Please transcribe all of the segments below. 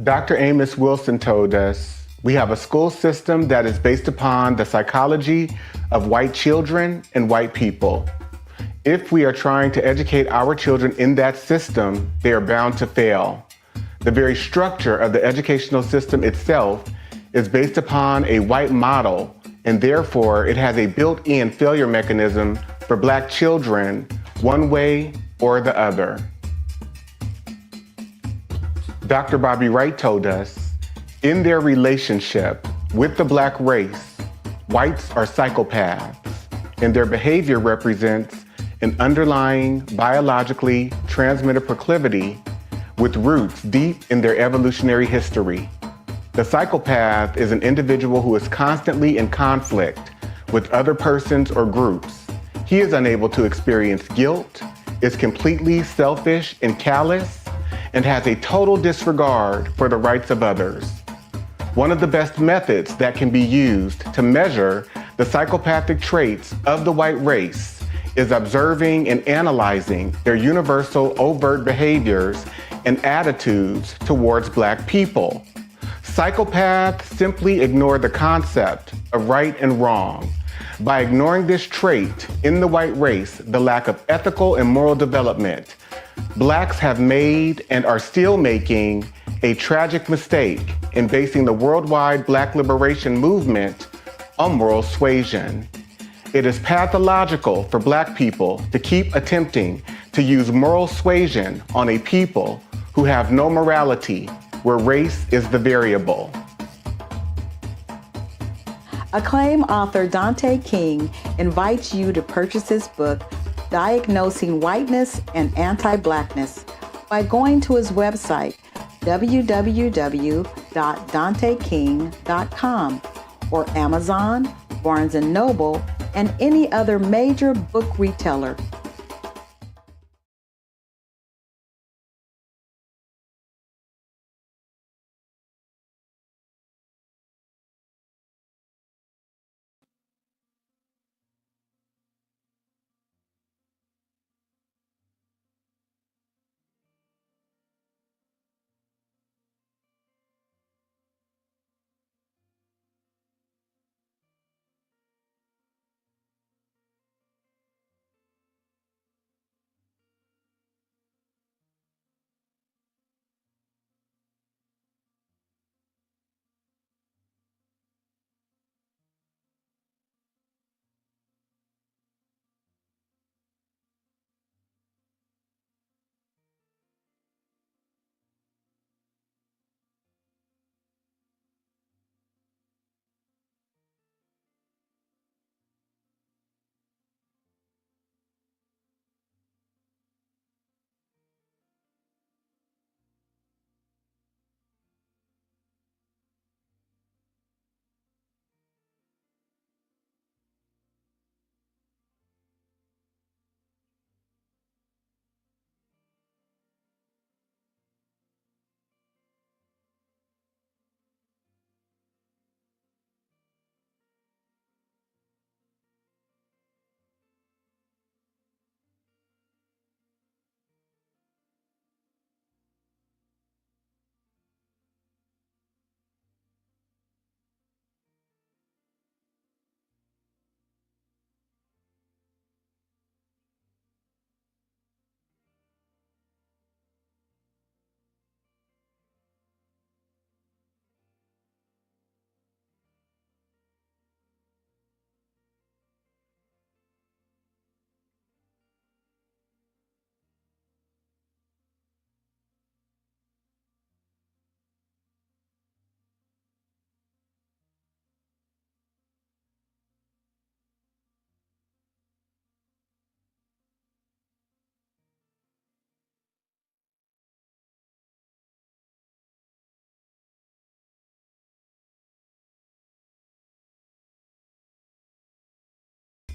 Dr. Amos Wilson told us, we have a school system that is based upon the psychology of white children and white people. If we are trying to educate our children in that system, they are bound to fail. The very structure of the educational system itself is based upon a white model, and therefore it has a built-in failure mechanism for Black children, one way or the other. Dr. Bobby Wright told us, in their relationship with the Black race, whites are psychopaths, and their behavior represents an underlying biologically transmitted proclivity with roots deep in their evolutionary history. The psychopath is an individual who is constantly in conflict with other persons or groups. He is unable to experience guilt, is completely selfish and callous, and has a total disregard for the rights of others. One of the best methods that can be used to measure the psychopathic traits of the white race is observing and analyzing their universal overt behaviors and attitudes towards Black people. Psychopaths simply ignore the concept of right and wrong. By ignoring this trait in the white race, the lack of ethical and moral development, Blacks have made and are still making a tragic mistake in basing the worldwide Black liberation movement on moral suasion. It is pathological for Black people to keep attempting to use moral suasion on a people who have no morality, where race is the variable. Acclaimed author Dante King invites you to purchase his book, Diagnosing Whiteness and Anti-Blackness, by going to his website, www.danteking.com, or Amazon, Barnes & Noble, and any other major book retailer.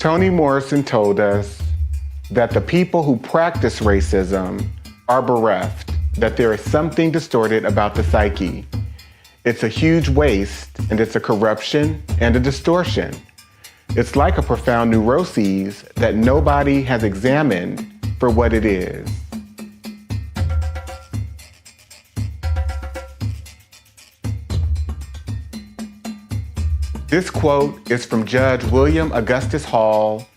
Toni Morrison told us that the people who practice racism are bereft, that there is something distorted about the psyche. It's a huge waste, and it's a corruption and a distortion. It's like a profound neuroses that nobody has examined for what it is. This quote is from Judge William Augustus Hall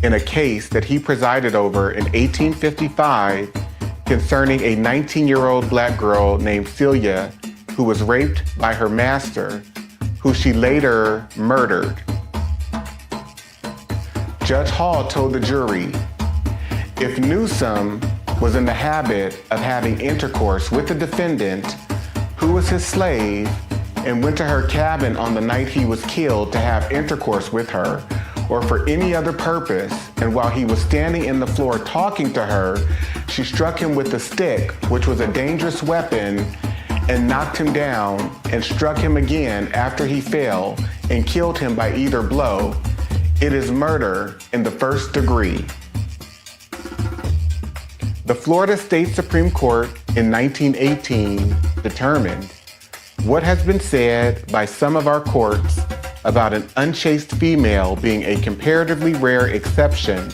in a case that he presided over in 1855 concerning a 19-year-old black girl named Celia who was raped by her master, who she later murdered. Judge Hall told the jury, if Newsom was in the habit of having intercourse with the defendant, who was his slave, and went to her cabin on the night he was killed to have intercourse with her, or for any other purpose, and while he was standing in the floor talking to her, she struck him with a stick, which was a dangerous weapon, and knocked him down, and struck him again after he fell, and killed him by either blow, it is murder in the first degree. The Florida State Supreme Court in 1918 determined what has been said by some of our courts about an unchaste female being a comparatively rare exception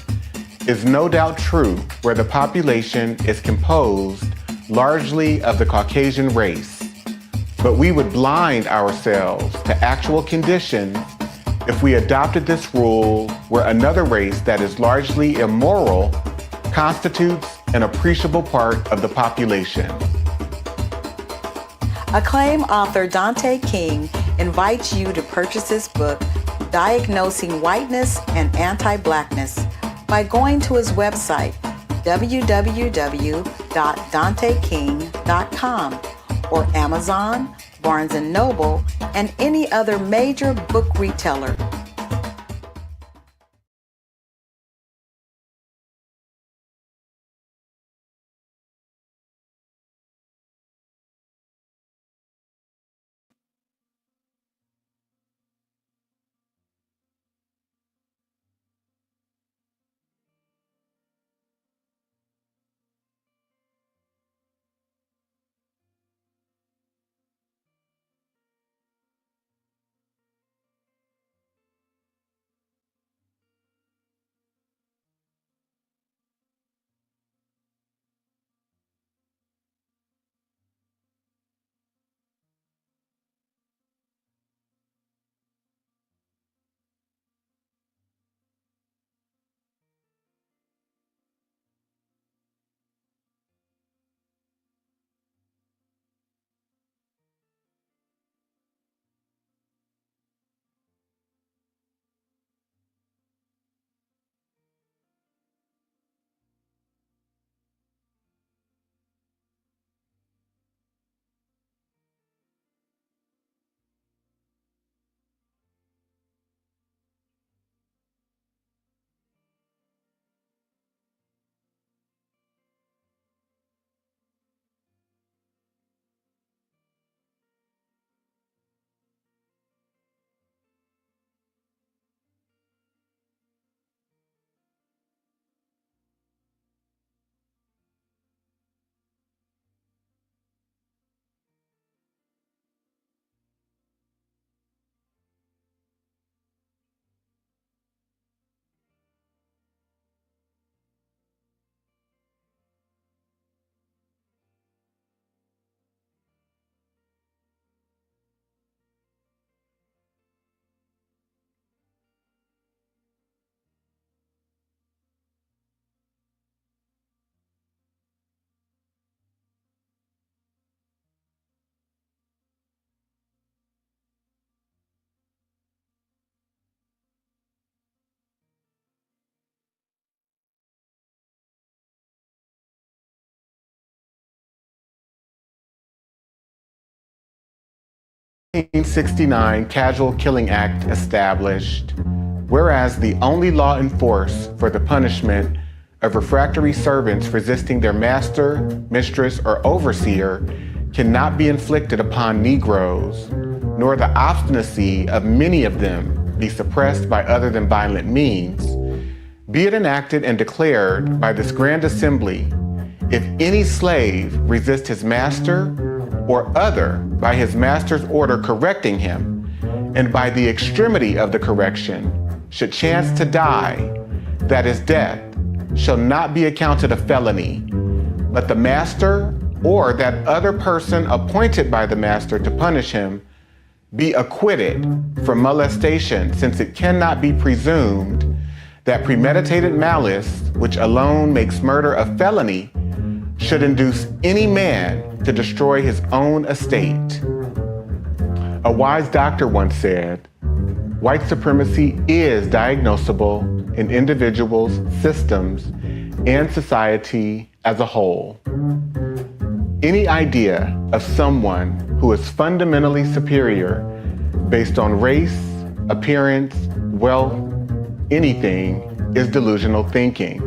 is no doubt true where the population is composed largely of the Caucasian race. But we would blind ourselves to actual conditions if we adopted this rule where another race that is largely immoral constitutes an appreciable part of the population. Acclaimed author Dante King invites you to purchase his book, Diagnosing Whiteness and Anti-Blackness, by going to his website, www.danteking.com, or Amazon, Barnes & Noble, and any other major book retailer. The 1969 Casual Killing Act established, whereas the only law in force for the punishment of refractory servants resisting their master, mistress, or overseer cannot be inflicted upon Negroes, nor the obstinacy of many of them be suppressed by other than violent means, be it enacted and declared by this grand assembly, if any slave resist his master or other by his master's order correcting him, and by the extremity of the correction should chance to die, that his death shall not be accounted a felony, but the master or that other person appointed by the master to punish him be acquitted from molestation, since it cannot be presumed that premeditated malice, which alone makes murder a felony, should induce any man to destroy his own estate. A wise doctor once said, white supremacy is diagnosable in individuals, systems, and society as a whole. Any idea of someone who is fundamentally superior based on race, appearance, wealth, anything is delusional thinking.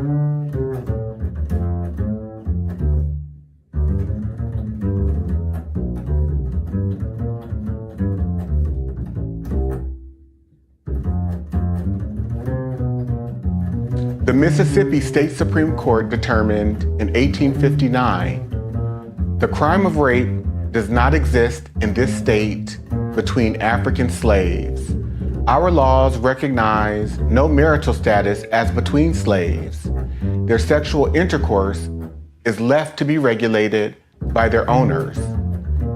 The Mississippi State Supreme Court determined in 1859 the crime of rape does not exist in this state between African slaves. Our laws recognize no marital status as between slaves. Their sexual intercourse is left to be regulated by their owners.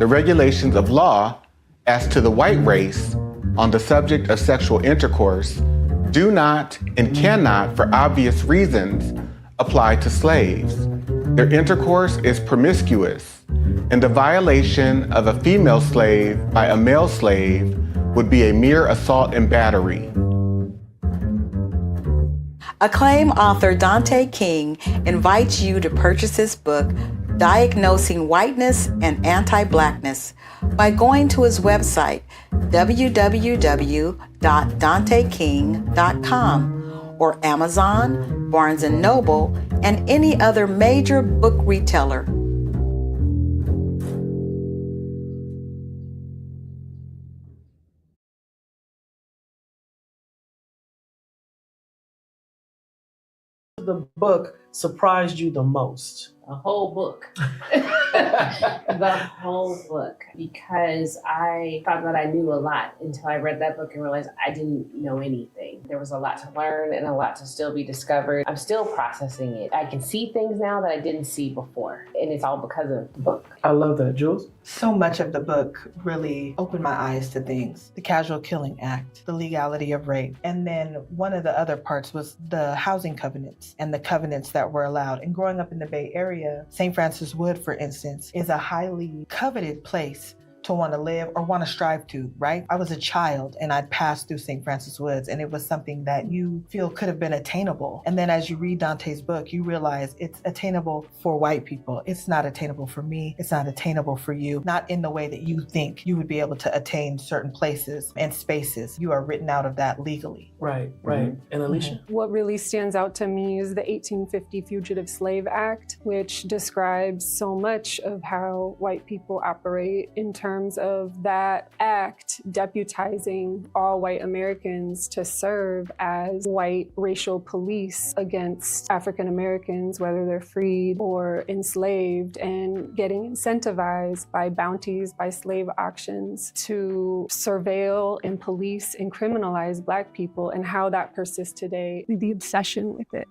The regulations of law as to the white race on the subject of sexual intercourse do not and cannot, for obvious reasons, apply to slaves. Their intercourse is promiscuous, and the violation of a female slave by a male slave would be a mere assault and battery. Acclaimed author Dante King invites you to purchase his book, Diagnosing Whiteness and Anti-Blackness, by going to his website, www.danteking.com, or Amazon, Barnes & Noble, and any other major book retailer. The book surprised you the most? A whole book. The whole book. Because I thought that I knew a lot until I read that book and realized I didn't know anything. There was a lot to learn and a lot to still be discovered. I'm still processing it. I can see things now that I didn't see before. And it's all because of the book. I love that. Jules? So much of the book really opened my eyes to things. The Casual Killing Act, the legality of rape. And then one of the other parts was the housing covenants and the covenants that were allowed. And growing up in the Bay Area, St. Francis Wood, for instance, is a highly coveted place to want to live or want to strive to, right? I was a child and I'd passed through St. Francis Woods, and it was something that you feel could have been attainable. And then as you read Dante's book, you realize it's attainable for white people. It's not attainable for me. It's not attainable for you, not in the way that you think you would be able to attain certain places and spaces. You are written out of that legally. Right. And Alicia? What really stands out to me is the 1850 Fugitive Slave Act, which describes so much of how white people operate in terms of that act deputizing all white Americans to serve as white racial police against African Americans, whether they're freed or enslaved, and getting incentivized by bounties, by slave auctions to surveil and police and criminalize Black people, and how that persists today, the obsession with it.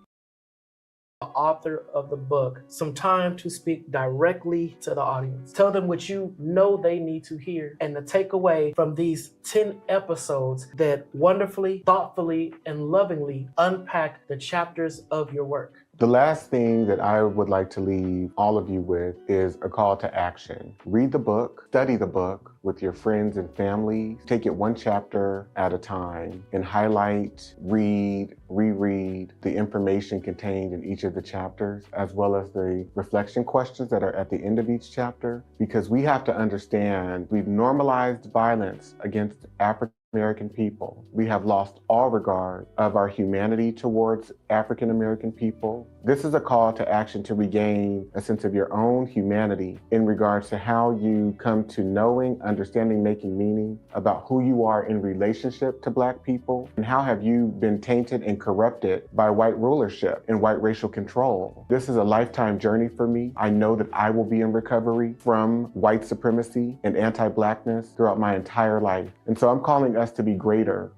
The author of the book, some time to speak directly to the audience. Tell them what you know they need to hear and the takeaway from these 10 episodes that wonderfully, thoughtfully, and lovingly unpack the chapters of your work. The last thing that I would like to leave all of you with is a call to action. Read the book, study the book with your friends and family. Take it one chapter at a time and highlight, read, reread the information contained in each of the chapters, as well as the reflection questions that are at the end of each chapter, because we have to understand we've normalized violence against African American people. We have lost all regard of our humanity towards African American people. This is a call to action to regain a sense of your own humanity in regards to how you come to knowing, understanding, making meaning about who you are in relationship to Black people, and how have you been tainted and corrupted by white rulership and white racial control. This is a lifetime journey for me. I know that I will be in recovery from white supremacy and anti-Blackness throughout my entire life. And so I'm calling us to be greater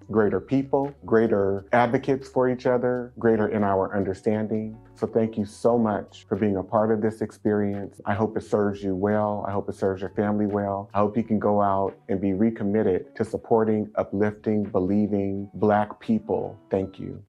people, greater advocates for each other, greater in our understanding. So thank you so much for being a part of this experience. I hope it serves you well. I hope it serves your family well. I hope you can go out and be recommitted to supporting, uplifting, believing Black people. Thank you.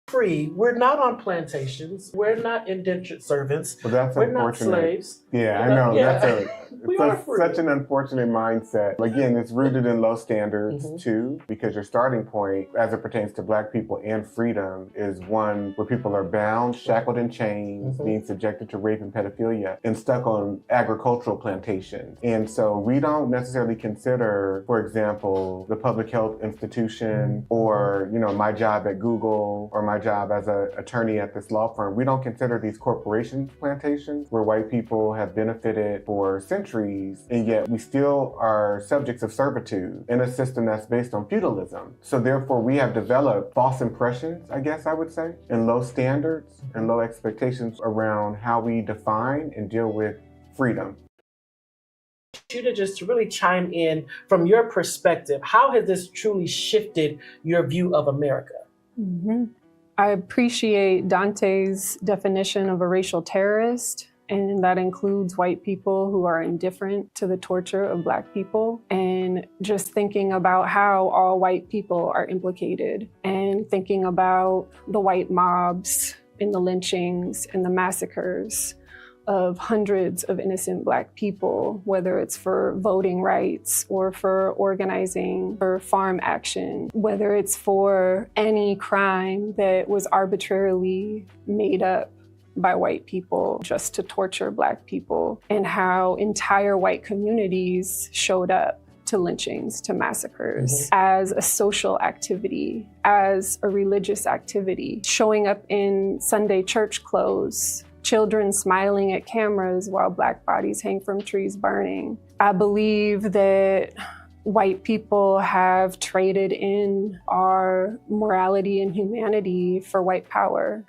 Free. We're not on plantations. We're not indentured servants. Well, that's We're not unfortunate. slaves. Yeah, I know. Yeah. We are That's free. such an unfortunate mindset. Again, it's rooted in low standards too, because your starting point, as it pertains to Black people and freedom, is one where people are bound, shackled in chains, being subjected to rape and pedophilia, and stuck on agricultural plantations. And so we don't necessarily consider, for example, the public health institution or, my job at Google or my job as an attorney at this law firm. We don't consider these corporation plantations where white people have benefited for centuries, and yet we still are subjects of servitude in a system that's based on feudalism. So therefore we have developed false impressions, I guess I would say, and low standards and low expectations around how we define and deal with freedom. You to just really chime in from your perspective. How has this truly shifted your view of America? I appreciate Dante's definition of a racial terrorist, and that includes white people who are indifferent to the torture of Black people, and just thinking about how all white people are implicated, and thinking about the white mobs and the lynchings and the massacres of hundreds of innocent Black people, whether it's for voting rights or for organizing for farm action, whether it's for any crime that was arbitrarily made up by white people just to torture Black people, and how entire white communities showed up to lynchings, to massacres, as a social activity, as a religious activity, showing up in Sunday church clothes, children smiling at cameras while Black bodies hang from trees burning. I believe that white people have traded in our morality and humanity for white power.